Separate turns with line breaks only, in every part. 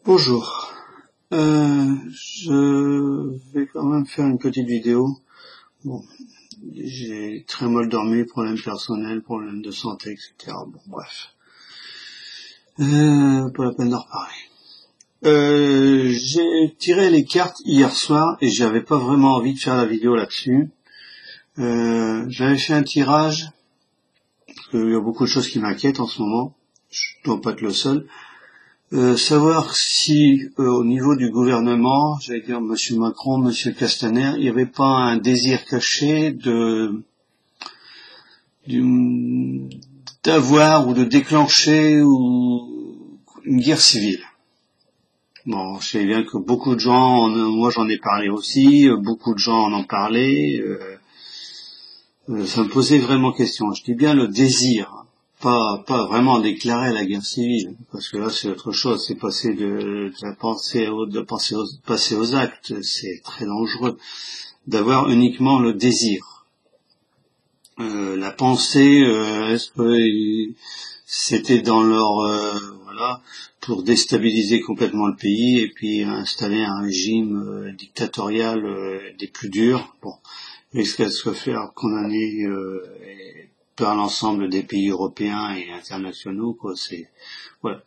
Bonjour, je vais quand même faire une petite vidéo. Bon, j'ai très mal dormi, problèmes personnels, problèmes de santé, etc. Bon, bref, pas la peine d'en reparler. J'ai tiré les cartes hier soir et j'avais pas vraiment envie de faire la vidéo là-dessus. J'avais fait un tirage, parce qu'il y a beaucoup de choses qui m'inquiètent en ce moment, je dois pas être le seul. Savoir si au niveau du gouvernement, j'allais dire Monsieur Macron, Monsieur Castaner, il n'y avait pas un désir caché d'avoir ou de déclencher une guerre civile. Bon, je sais bien que beaucoup de gens, moi j'en ai parlé aussi, beaucoup de gens en ont parlé, ça me posait vraiment question. Je dis bien le désir. Pas vraiment déclarer la guerre civile, parce que là c'est autre chose, c'est passer de la pensée passer aux actes, c'est très dangereux. D'avoir uniquement le désir. La pensée, est-ce que c'était dans leur voilà, pour déstabiliser complètement le pays et puis installer un régime dictatorial des plus durs. Bon, est-ce qu'elle se faire condamner par l'ensemble des pays européens et internationaux, quoi, c'est, voilà.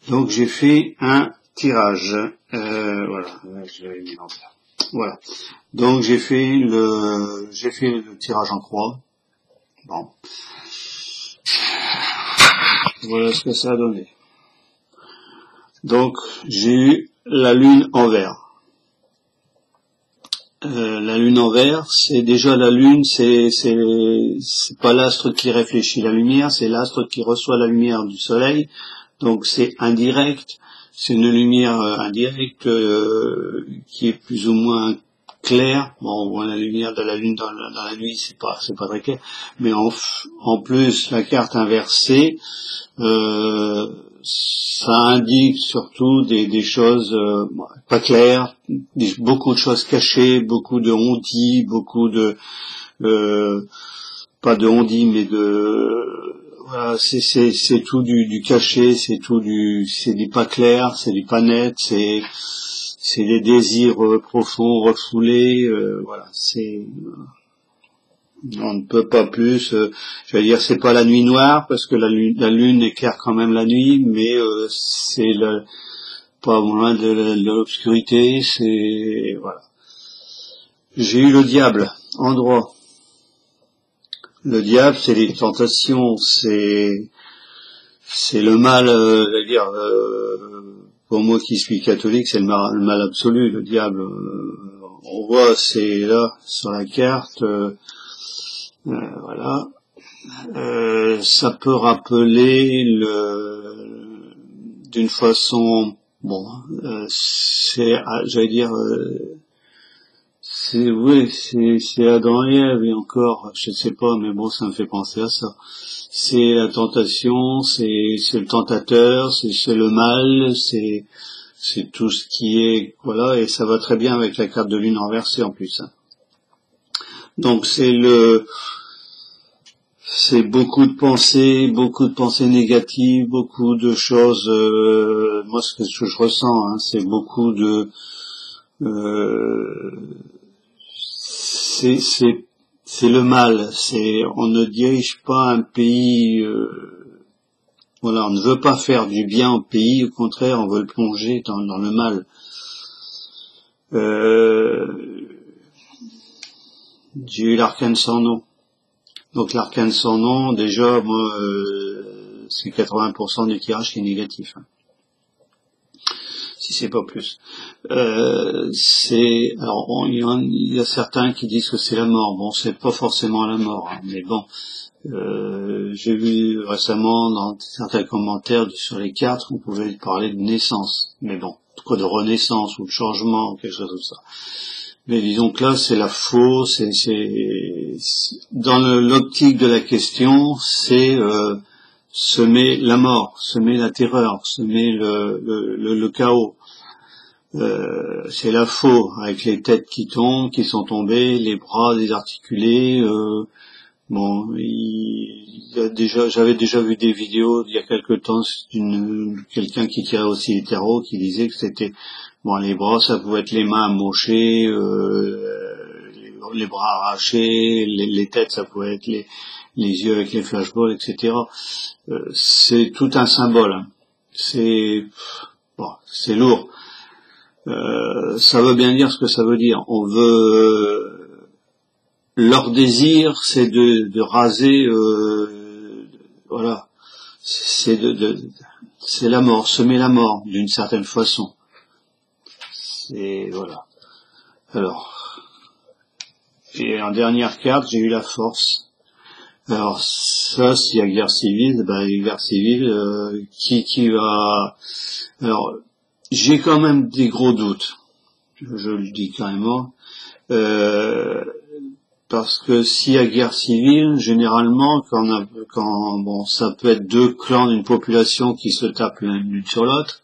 Donc, j'ai fait un tirage, voilà, je l'avais mis en place. Voilà. Donc, j'ai fait le tirage en croix. Bon. Voilà ce que ça a donné. Donc, j'ai eu la lune en vert. La lune en vert, c'est déjà la lune, c'est pas l'astre qui réfléchit la lumière, c'est l'astre qui reçoit la lumière du soleil, donc c'est indirect, c'est une lumière indirecte qui est plus ou moins claire. Bon, on voit la lumière de la lune dans la nuit, c'est pas très clair, mais en plus la carte inversée, ça indique surtout des choses pas claires, beaucoup de choses cachées, beaucoup de on-dit, beaucoup de pas de on-dit mais de voilà, c'est tout du caché, c'est du pas clair, c'est du pas net, c'est des désirs profonds, refoulés, voilà, c'est on ne peut pas plus, je vais dire, c'est pas la nuit noire, parce que la lune éclaire quand même la nuit, mais c'est pas loin de l'obscurité, c'est, voilà. J'ai eu le diable, en droit. Le diable, c'est les tentations, c'est le mal, je vais dire, pour moi qui suis catholique, c'est le mal absolu, le diable. On voit, c'est là, sur la carte, voilà. Ça peut rappeler d'une façon, bon, j'allais dire, c'est Adam et Ève et encore, je ne sais pas, mais bon, ça me fait penser à ça. C'est la tentation, c'est le tentateur, c'est le mal, c'est tout ce qui est, voilà, et ça va très bien avec la carte de lune renversée en plus. Hein. Donc c'est beaucoup de pensées négatives, beaucoup de choses. Moi, ce que je ressens, hein, c'est beaucoup de. C'est le mal. On ne dirige pas un pays. Voilà, on ne veut pas faire du bien au pays. Au contraire, on veut le plonger dans le mal. J'ai eu l'arcane sans nom. Donc l'arcane sans nom, déjà, moi, c'est 80% du tirage qui est négatif. Hein. Si c'est pas plus. Alors, il y a certains qui disent que c'est la mort. Bon, c'est pas forcément la mort, hein, mais bon. J'ai vu récemment dans certains commentaires sur les cartes qu'on pouvait parler de naissance. Mais bon, quoi de renaissance ou de changement, quelque chose comme ça. Mais disons que là, c'est la faux, dans l'optique de la question, c'est semer la mort, semer la terreur, semer le chaos. C'est la faux, avec les têtes qui tombent, qui sont tombées, les bras désarticulés, Bon, j'avais déjà vu des vidéos il y a quelque temps quelqu'un qui tirait aussi les terreaux, qui disait que c'était bon, les bras, ça pouvait être les mains amochées, les bras arrachés, les têtes, ça pouvait être les yeux avec les flashballs, etc. C'est tout un symbole. Hein. C'est bon, c'est lourd. Ça veut bien dire ce que ça veut dire. On veut leur désir, c'est de raser, voilà, c'est c'est la mort, semer la mort d'une certaine façon. C'est voilà. Alors, et en dernière carte, j'ai eu la force. Alors ça, s'il y a guerre civile, ben guerre civile, qui va. Alors, j'ai quand même des gros doutes. Je le dis carrément. Parce que s'il y a guerre civile, généralement, quand ça peut être deux clans d'une population qui se tapent l'une sur l'autre,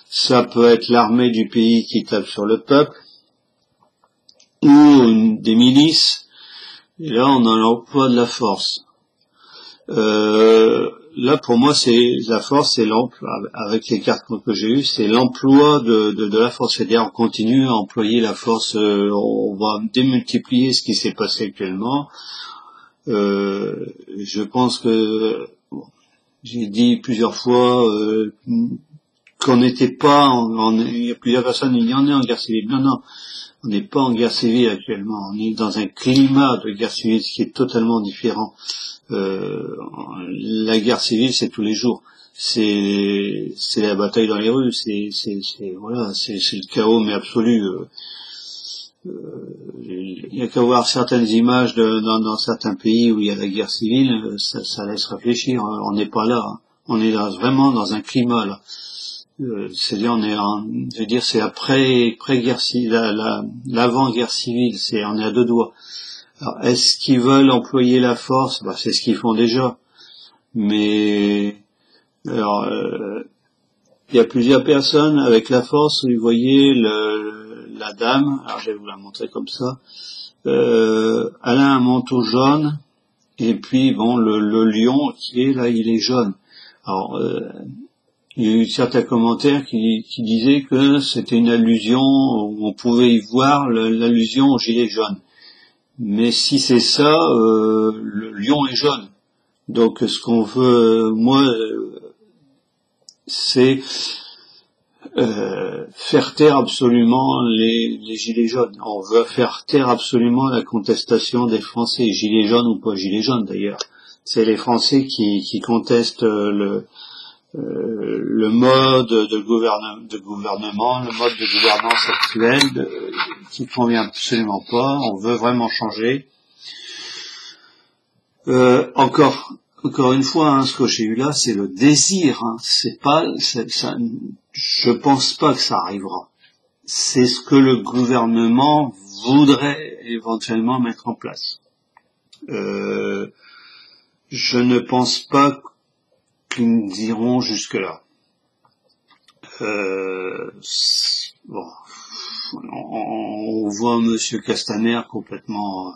ça peut être l'armée du pays qui tape sur le peuple, ou des milices, et là on a l'emploi de la force. Là pour moi c'est la force, c'est l'emploi, avec les cartes que j'ai eues, c'est l'emploi de la force. C'est-à-dire on continue à employer la force, on va démultiplier ce qui s'est passé actuellement. Je pense que bon, j'ai dit plusieurs fois qu'on n'était pas, il y a plusieurs personnes, il y en a en guerre civile. Non, on n'est pas en guerre civile actuellement, on est dans un climat de guerre civile qui est totalement différent. La guerre civile, c'est tous les jours, c'est la bataille dans les rues, c'est voilà, c'est le chaos mais absolu. Il y a qu'à voir certaines images dans certains pays où il y a la guerre civile, ça laisse réfléchir. On n'est pas là, hein. On est vraiment dans un climat là. C'est-à-dire je veux dire, c'est après-guerre civile, l'avant-guerre civile, on est à deux doigts. Alors, est-ce qu'ils veulent employer la force? Bah, c'est ce qu'ils font déjà. Mais alors, il y a plusieurs personnes avec la force. Vous voyez la dame. Alors, je vais vous la montrer comme ça. Elle a un manteau jaune. Et puis, bon, le lion qui est là, il est jaune. Alors, il y a eu certains commentaires qui disaient que c'était une allusion, on pouvait y voir l'allusion au gilet jaune. Mais si c'est ça, le lion est jaune. Donc ce qu'on veut, moi, c'est faire taire absolument les gilets jaunes. On veut faire taire absolument la contestation des Français, gilets jaunes ou pas gilets jaunes d'ailleurs. C'est les Français qui contestent le mode de gouvernement, le mode de gouvernance actuel qui convient absolument pas. On veut vraiment changer. Encore une fois, hein, ce que j'ai eu là, c'est le désir. Hein. Je pense pas que ça arrivera. C'est ce que le gouvernement voudrait éventuellement mettre en place. Je ne pense pas qu'ils nous iront jusque-là. Bon, on voit Monsieur Castaner complètement,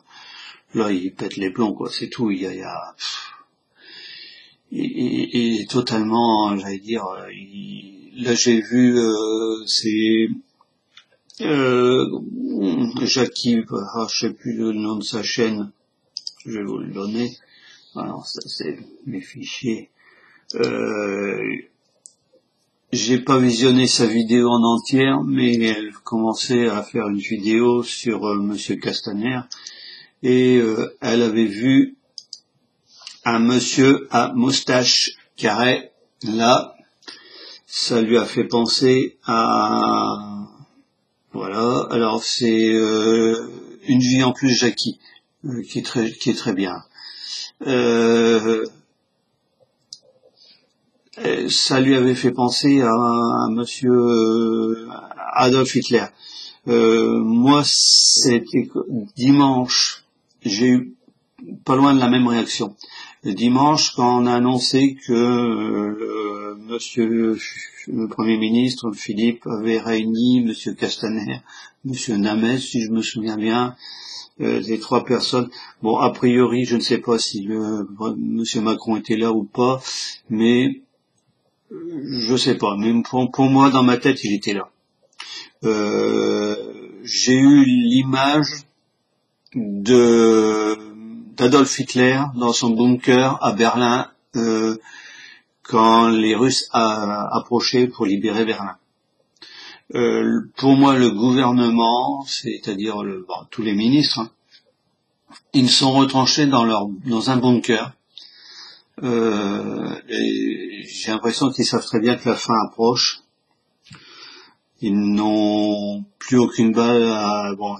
là il pète les plombs quoi, c'est tout. Il est totalement, j'allais dire, là j'ai vu, c'est Jackie, je sais plus le nom de sa chaîne, je vais vous le donner. Alors ça c'est mes fichiers. J'ai pas visionné sa vidéo en entière, mais elle commençait à faire une vidéo sur Monsieur Castaner et elle avait vu un monsieur à moustache carrée. Là, ça lui a fait penser à voilà. Alors c'est une vie en plus Jackie qui est très bien. Ça lui avait fait penser à monsieur Adolf Hitler. Moi, c'était dimanche, j'ai eu pas loin de la même réaction. dimanche, quand on a annoncé que monsieur le Premier ministre Philippe avait réuni monsieur Castaner, monsieur Namès, si je me souviens bien, les trois personnes. Bon, a priori, je ne sais pas si monsieur Macron était là ou pas, mais je sais pas. Mais pour moi, dans ma tête, il était là. J'ai eu l'image d'Adolf Hitler dans son bunker à Berlin quand les Russes approchaient pour libérer Berlin. Pour moi, le gouvernement, c'est-à-dire tous les ministres, ils sont retranchés dans un bunker. Et j'ai l'impression qu'ils savent très bien que la fin approche. Ils n'ont plus aucune balle à... Bon,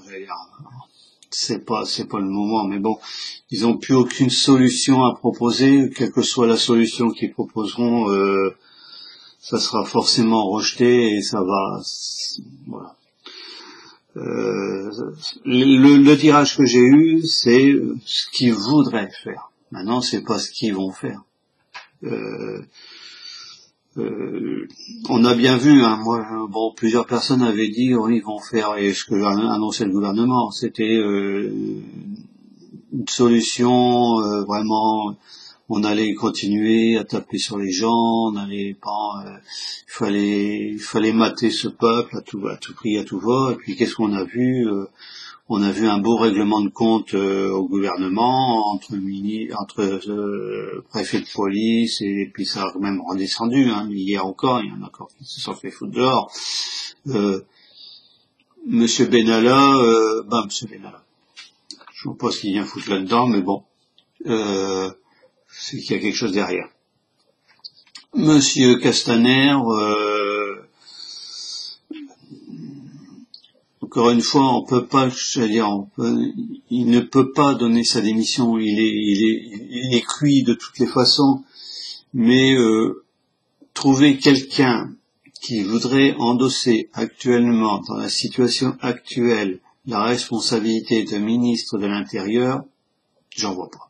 c'est pas le moment, mais bon, ils n'ont plus aucune solution à proposer, quelle que soit la solution qu'ils proposeront, ça sera forcément rejeté et ça va, voilà. Le tirage que j'ai eu, c'est ce qu'ils voudraient faire. Maintenant, c'est pas ce qu'ils vont faire. On a bien vu, hein, plusieurs personnes avaient dit ils vont faire, et ce que annonçait le gouvernement, c'était une solution vraiment. On allait continuer à taper sur les gens, on allait pas, il fallait mater ce peuple à tout prix, à tout va. Et puis qu'est-ce qu'on a vu? On a vu un beau règlement de compte au gouvernement entre préfet de police, et puis ça a même redescendu. Hein, hier encore, il y en a encore qui se sont fait foutre dehors. Monsieur Benalla, Monsieur Benalla. Je ne sais pas ce qu'il vient foutre là-dedans, mais bon. C'est qu'il y a quelque chose derrière. Monsieur Castaner, encore une fois, on peut pas, il ne peut pas donner sa démission. Il est cuit de toutes les façons. Mais trouver quelqu'un qui voudrait endosser actuellement, dans la situation actuelle, la responsabilité de ministre de l'Intérieur, j'en vois pas.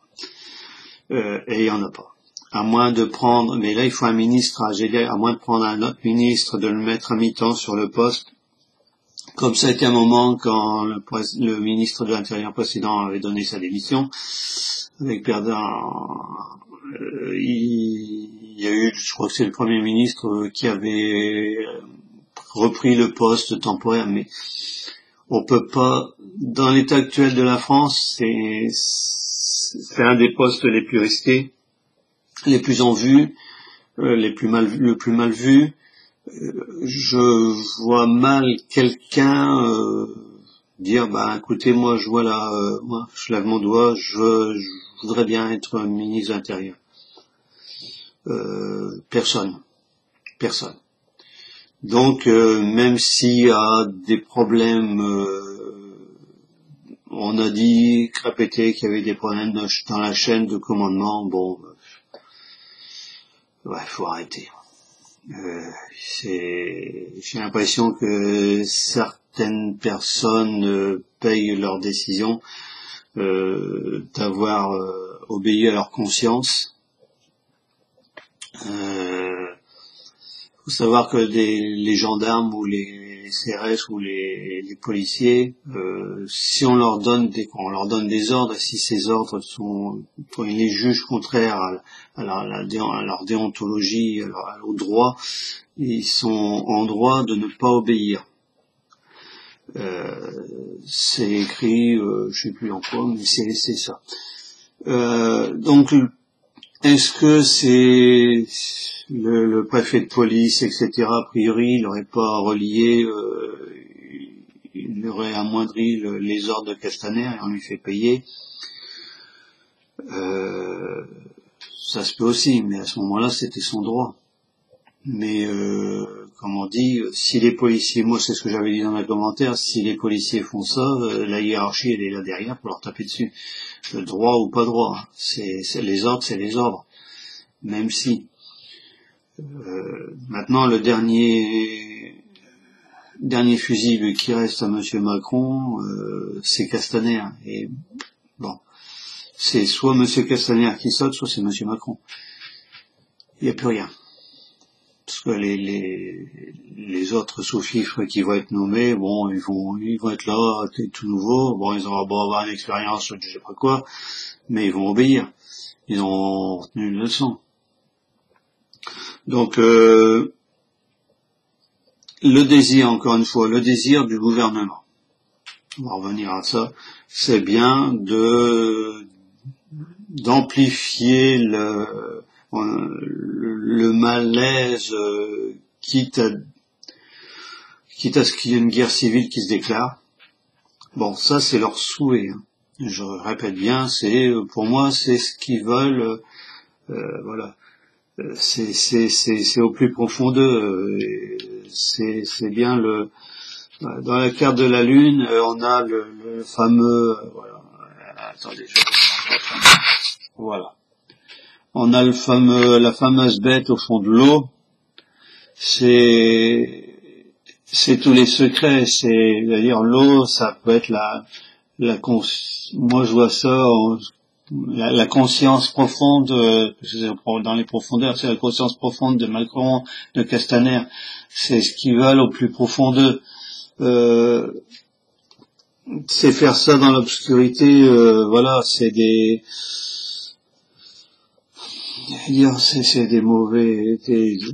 Et il y en a pas. À moins de prendre, mais là il faut un ministre, à moins de prendre un autre ministre, de le mettre à mi-temps sur le poste, comme ça a été un moment quand le ministre de l'Intérieur précédent avait donné sa démission, avec il y a eu, je crois que c'est le Premier ministre qui avait repris le poste temporaire, mais on peut pas, dans l'état actuel de la France, c'est un des postes les plus risqués, les plus en vue, le plus mal vu. Je vois mal quelqu'un dire écoutez, moi je vois là, moi je lève mon doigt, je voudrais bien être ministre de l'Intérieur. Personne. Donc même s'il y a des problèmes, on a dit, répété qu'il y avait des problèmes dans la chaîne de commandement, faut arrêter. J'ai l'impression que certaines personnes payent leurs décisions d'avoir obéi à leur conscience. Faut savoir que les gendarmes ou les CRS ou les policiers, si on leur donne des ordres, si ces ordres ils les jugent contraires à leur déontologie, au droit, ils sont en droit de ne pas obéir. C'est écrit, je sais plus en quoi, mais c'est ça. Donc, est-ce que c'est le préfet de police, etc., a priori, il n'aurait pas relié, il aurait amoindri les ordres de Castaner et on lui fait payer. Ça se peut aussi, mais à ce moment-là, c'était son droit. Mais, comme on dit, si les policiers, moi c'est ce que j'avais dit dans mes commentaires, si les policiers font ça, la hiérarchie elle est là derrière pour leur taper dessus. Droit ou pas droit, c'est les ordres, c'est les ordres. Même si. Maintenant, le dernier fusible qui reste à monsieur Macron, c'est Castaner. Et bon, c'est soit M. Castaner qui saute, soit c'est M. Macron. Il n'y a plus rien. Parce que les autres sous-fifres qui vont être nommés, bon, ils vont être là, tout nouveau, bon, ils vont avoir une expérience, je sais pas quoi, mais ils vont obéir. Ils ont retenu une leçon. Donc, le désir, encore une fois, le désir du gouvernement, on va revenir à ça, c'est bien d'amplifier le malaise, quitte à ce qu'il y ait une guerre civile qui se déclare. Bon, ça c'est leur souhait. Hein. Je répète bien, pour moi c'est ce qu'ils veulent. Voilà, c'est au plus profond d'eux. C'est bien dans la carte de la Lune, on a le fameux. Voilà. Attendez, voilà. On a la fameuse bête au fond de l'eau. C'est tous les secrets. C'est-à-dire l'eau, ça peut être moi je vois ça, la conscience profonde, dans les profondeurs, c'est la conscience profonde de Macron, de Castaner. C'est ce qu'ils veulent au plus profond d'eux. C'est faire ça dans l'obscurité. Voilà, c'est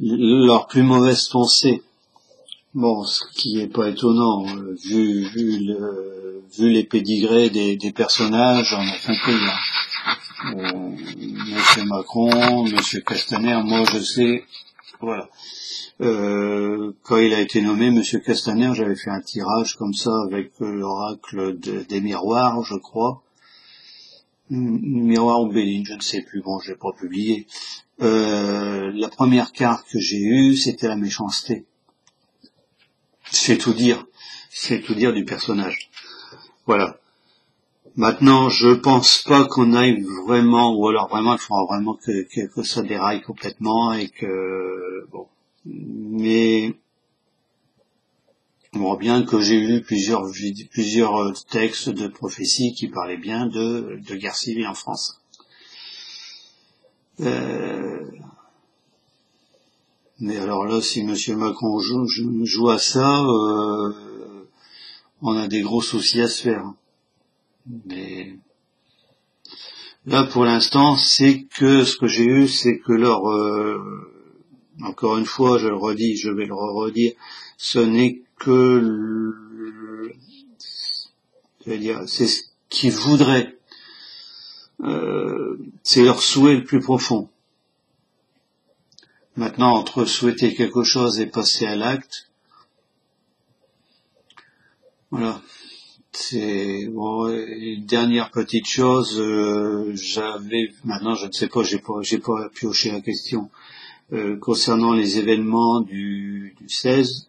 leurs plus mauvaises pensées. Bon, ce qui est pas étonnant, vu les pédigrés des personnages, on a fait Monsieur Macron, Monsieur Castaner, moi je sais, voilà. Quand il a été nommé, Monsieur Castaner, j'avais fait un tirage comme ça avec l'oracle des miroirs, je crois. Miroir ou Béline, je ne sais plus, bon, je l'ai pas publié. La première carte que j'ai eue, c'était la méchanceté. C'est tout dire du personnage. Voilà. Maintenant, je pense pas qu'on aille vraiment, ou alors vraiment, il faudra vraiment que ça déraille complètement et que, bon. Mais, on voit bien que j'ai lu plusieurs textes de prophétie qui parlaient bien de guerre civile en France. Mais alors là, si Monsieur Macron joue à ça, on a des gros soucis à se faire. Mais là, pour l'instant, ce que j'ai eu, c'est que encore une fois, je le redis, je vais le redire, ce n'est que c'est ce qu'ils voudraient. C'est leur souhait le plus profond. Maintenant, entre souhaiter quelque chose et passer à l'acte, voilà. C'est bon, une dernière petite chose, maintenant je ne sais pas, j'ai pas pioché la question, concernant les événements du 16,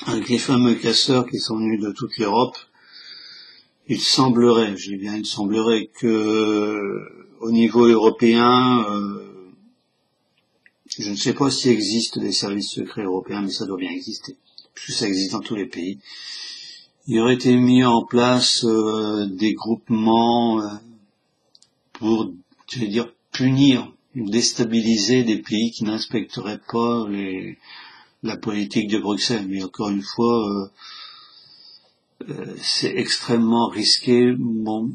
avec les fameux casseurs qui sont venus de toute l'Europe. Il semblerait que au niveau européen, je ne sais pas s'il existe des services secrets européens, mais ça doit bien exister, puisque ça existe dans tous les pays. Il aurait été mis en place des groupements pour, punir, déstabiliser des pays qui n'inspecteraient pas la politique de Bruxelles. Mais encore une fois, c'est extrêmement risqué. Bon,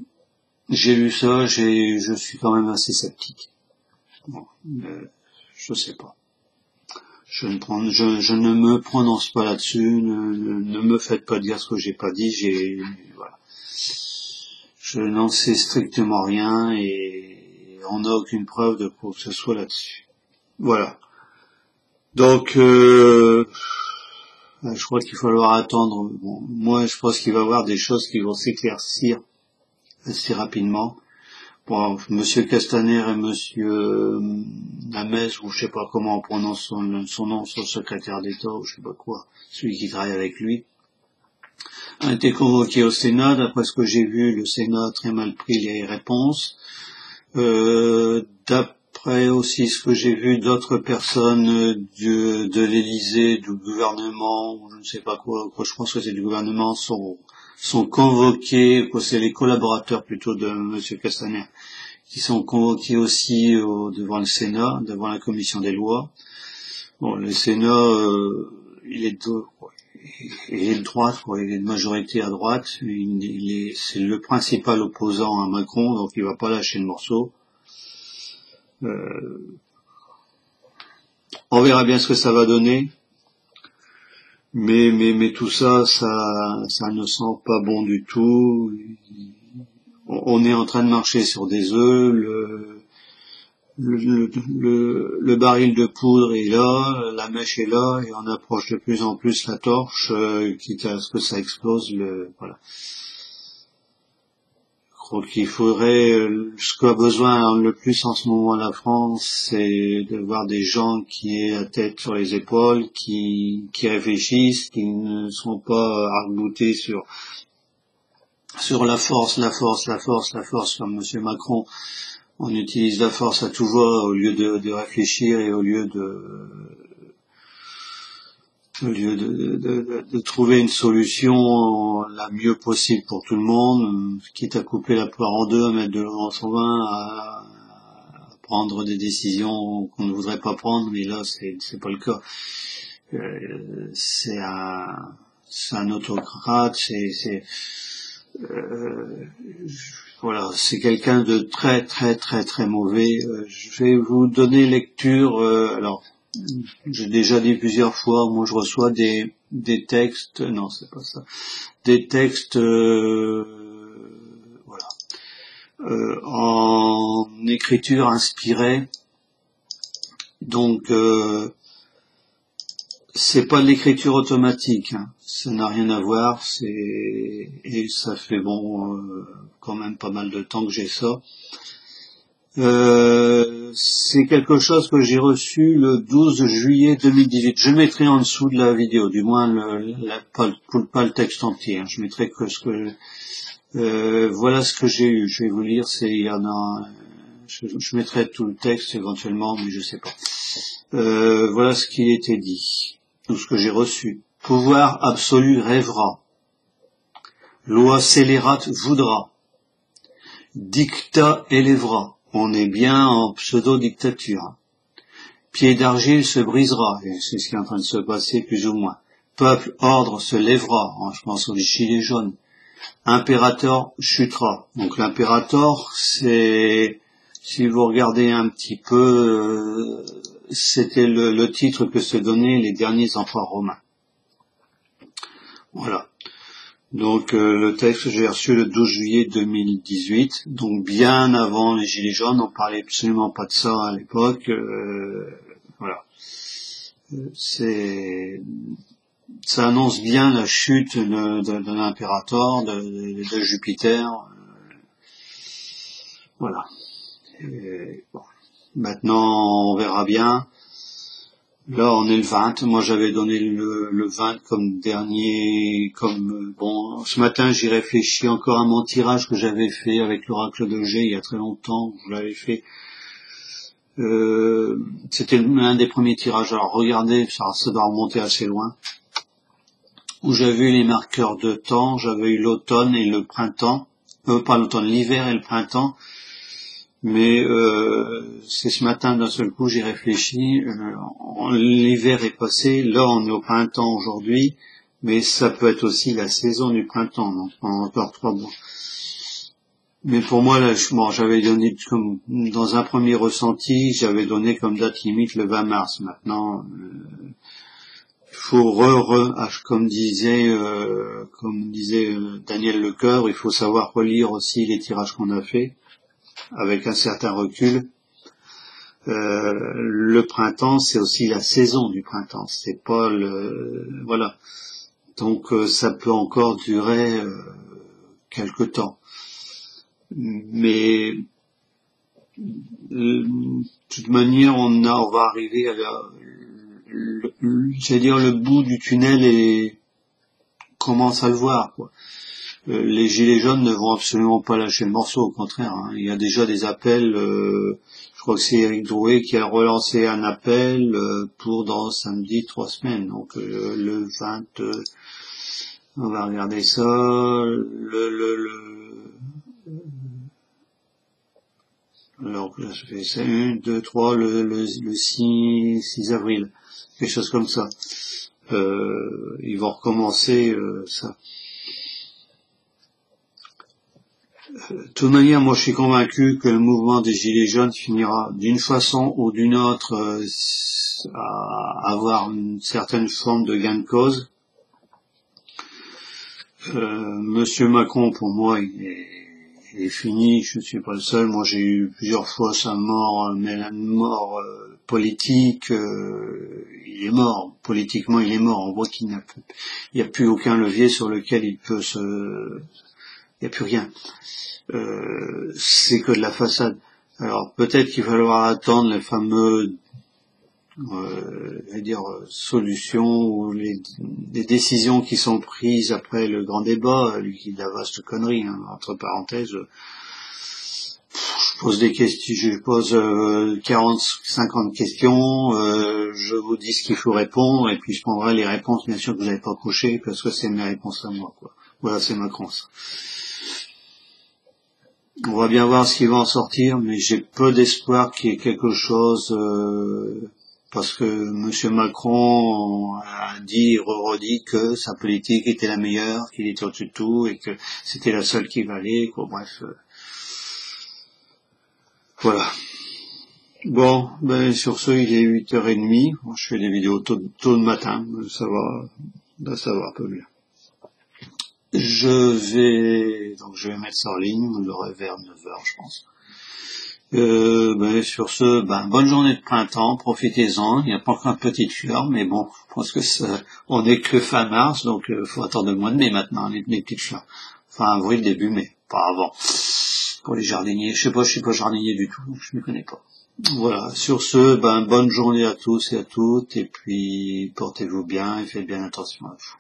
j'ai lu ça, je suis quand même assez sceptique. Bon, je sais pas. Je ne me prononce pas là-dessus, ne me faites pas dire ce que j'ai pas dit, voilà. Je n'en sais strictement rien et on n'a aucune preuve de quoi que ce soit là-dessus. Voilà. Donc, je crois qu'il va falloir attendre. Bon, moi, je pense qu'il va y avoir des choses qui vont s'éclaircir assez rapidement. Bon, Monsieur Castaner et Monsieur Namès, ou je sais pas comment on prononce son nom, son secrétaire d'État, ou je sais pas quoi, celui qui travaille avec lui, a été convoqué au Sénat. D'après ce que j'ai vu, le Sénat a très mal pris les réponses. D'après aussi ce que j'ai vu, d'autres personnes de l'Élysée, du gouvernement, ou je ne sais pas quoi, je pense que c'est du gouvernement, sont convoqués, que c'est les collaborateurs plutôt de Monsieur Castaner, qui sont convoqués aussi devant le Sénat, devant la commission des lois. Bon, le Sénat, il est de droite, quoi, il est de majorité à droite. C'est le principal opposant à Macron, donc il va pas lâcher le morceau. On verra bien ce que ça va donner. Mais tout ça, ça ne sent pas bon du tout. On est en train de marcher sur des œufs. Le baril de poudre est là, la mèche est là, et on approche de plus en plus la torche, quitte à ce que ça explose. Voilà. Je crois qu'il faudrait, ce qu'a besoin le plus en ce moment la France, c'est de voir des gens qui aient la tête sur les épaules, qui réfléchissent, qui ne sont pas arc-boutés sur la force, comme Monsieur Macron. On utilise la force à tout va au lieu de réfléchir et au lieu de trouver une solution la mieux possible pour tout le monde, quitte à couper la poire en deux, à mettre de l'eau dans son vin, à prendre des décisions qu'on ne voudrait pas prendre, mais là c'est pas le cas. C'est un autocrate, voilà, c'est quelqu'un de très très très très mauvais. Je vais vous donner lecture. Alors, j'ai déjà dit plusieurs fois, moi je reçois des textes. Non, c'est pas ça. Des textes, voilà, en écriture inspirée. Donc, c'est pas de l'écriture automatique, hein. Ça n'a rien à voir, et ça fait quand même pas mal de temps que j'ai ça. C'est quelque chose que j'ai reçu le 12 juillet 2018. Je mettrai en dessous de la vidéo, du moins pas le texte entier, hein. Je mettrai que ce que voilà ce que j'ai eu. Je vais vous lire, je mettrai tout le texte éventuellement, mais je sais pas. Voilà ce qui était dit, tout ce que j'ai reçu. Pouvoir absolu rêvera. Loi scélérate voudra. Dictat élèvera. On est bien en pseudo-dictature. Pied d'argile se brisera, et c'est ce qui est en train de se passer plus ou moins. Peuple, ordre se lèvera, je pense aux gilets jaunes. Impérator chutera. Donc l'impérator, c'est, si vous regardez un petit peu, c'était le titre que se donnaient les derniers empereurs romains. Voilà. Donc le texte que j'ai reçu le 12 juillet 2018, donc bien avant les Gilets jaunes, on parlait absolument pas de ça à l'époque. Voilà. Ça annonce bien la chute de l'impérator, de Jupiter. Voilà. Bon. Maintenant, on verra bien. Là, on est le 20. Moi, j'avais donné le 20 comme dernier, ce matin, j'y réfléchis encore à mon tirage que j'avais fait avec l'oracle de G il y a très longtemps. Je l'avais fait. C'était l'un des premiers tirages. Alors, regardez, ça doit remonter assez loin. Où j'avais eu les marqueurs de temps. J'avais eu l'automne et le printemps. Pas l'automne, l'hiver et le printemps. Mais c'est ce matin d'un seul coup j'ai réfléchi, l'hiver est passé, là on est au printemps aujourd'hui, mais ça peut être aussi la saison du printemps, donc pendant encore 3 mois. Mais pour moi là, j'avais donné comme dans un premier ressenti, j'avais donné comme date limite le 20 mars. Maintenant, il faut comme disait Daniel Lecoeur, il faut savoir relire aussi les tirages qu'on a fait avec un certain recul. Le printemps, c'est aussi la saison du printemps, c'est pas voilà. Donc ça peut encore durer quelque temps. Mais de toute manière, on va arriver à le bout du tunnel et commence à le voir, quoi. Les gilets jaunes ne vont absolument pas lâcher le morceau, au contraire, hein. Il y a déjà des appels, je crois que c'est Éric Drouet qui a relancé un appel pour dans samedi 3 semaines, donc le 20, on va regarder ça, Alors là, ça fait 1, 2, 3, le 6 avril, quelque chose comme ça. Ils vont recommencer ça. De toute manière, moi je suis convaincu que le mouvement des Gilets jaunes finira d'une façon ou d'une autre à avoir une certaine forme de gain de cause. Monsieur Macron, pour moi, il est fini, je ne suis pas le seul. Moi j'ai eu plusieurs fois sa mort, mais la mort politique, il est mort. Politiquement, il est mort. On voit qu'il n'y a plus aucun levier sur lequel il peut il n'y a plus rien. C'est que de la façade. Alors peut-être qu'il va falloir attendre les fameux solutions ou les décisions qui sont prises après le grand débat, lui qui dit la vaste connerie, hein, entre parenthèses. Je pose des questions, je pose 40, 50 questions, je vous dis ce qu'il faut répondre, et puis je prendrai les réponses bien sûr que vous n'avez pas cochées, parce que c'est mes réponses à moi, quoi. Voilà, c'est Macron, ça. On va bien voir ce qui va en sortir, mais j'ai peu d'espoir qu'il y ait quelque chose, parce que Monsieur Macron a dit, redit que sa politique était la meilleure, qu'il était au-dessus de tout, et que c'était la seule qui valait, quoi. Bref, voilà. Bon, ben sur ce, il est 8h30. Bon, je fais des vidéos tôt le matin, ça va un peu mieux. Je vais mettre ça en ligne, vous l'aurez vers 9h, je pense. Ben, sur ce, bonne journée de printemps, profitez-en. Il n'y a pas encore une petite fleur, mais bon, je pense que on est que fin mars, donc faut attendre le mois de mai maintenant, les petites fleurs. Fin avril, début mai, pas avant. Pour les jardiniers, je suis pas jardinier du tout, donc je ne connais pas. Voilà, sur ce, bonne journée à tous et à toutes, et puis portez-vous bien et faites bien attention à vous.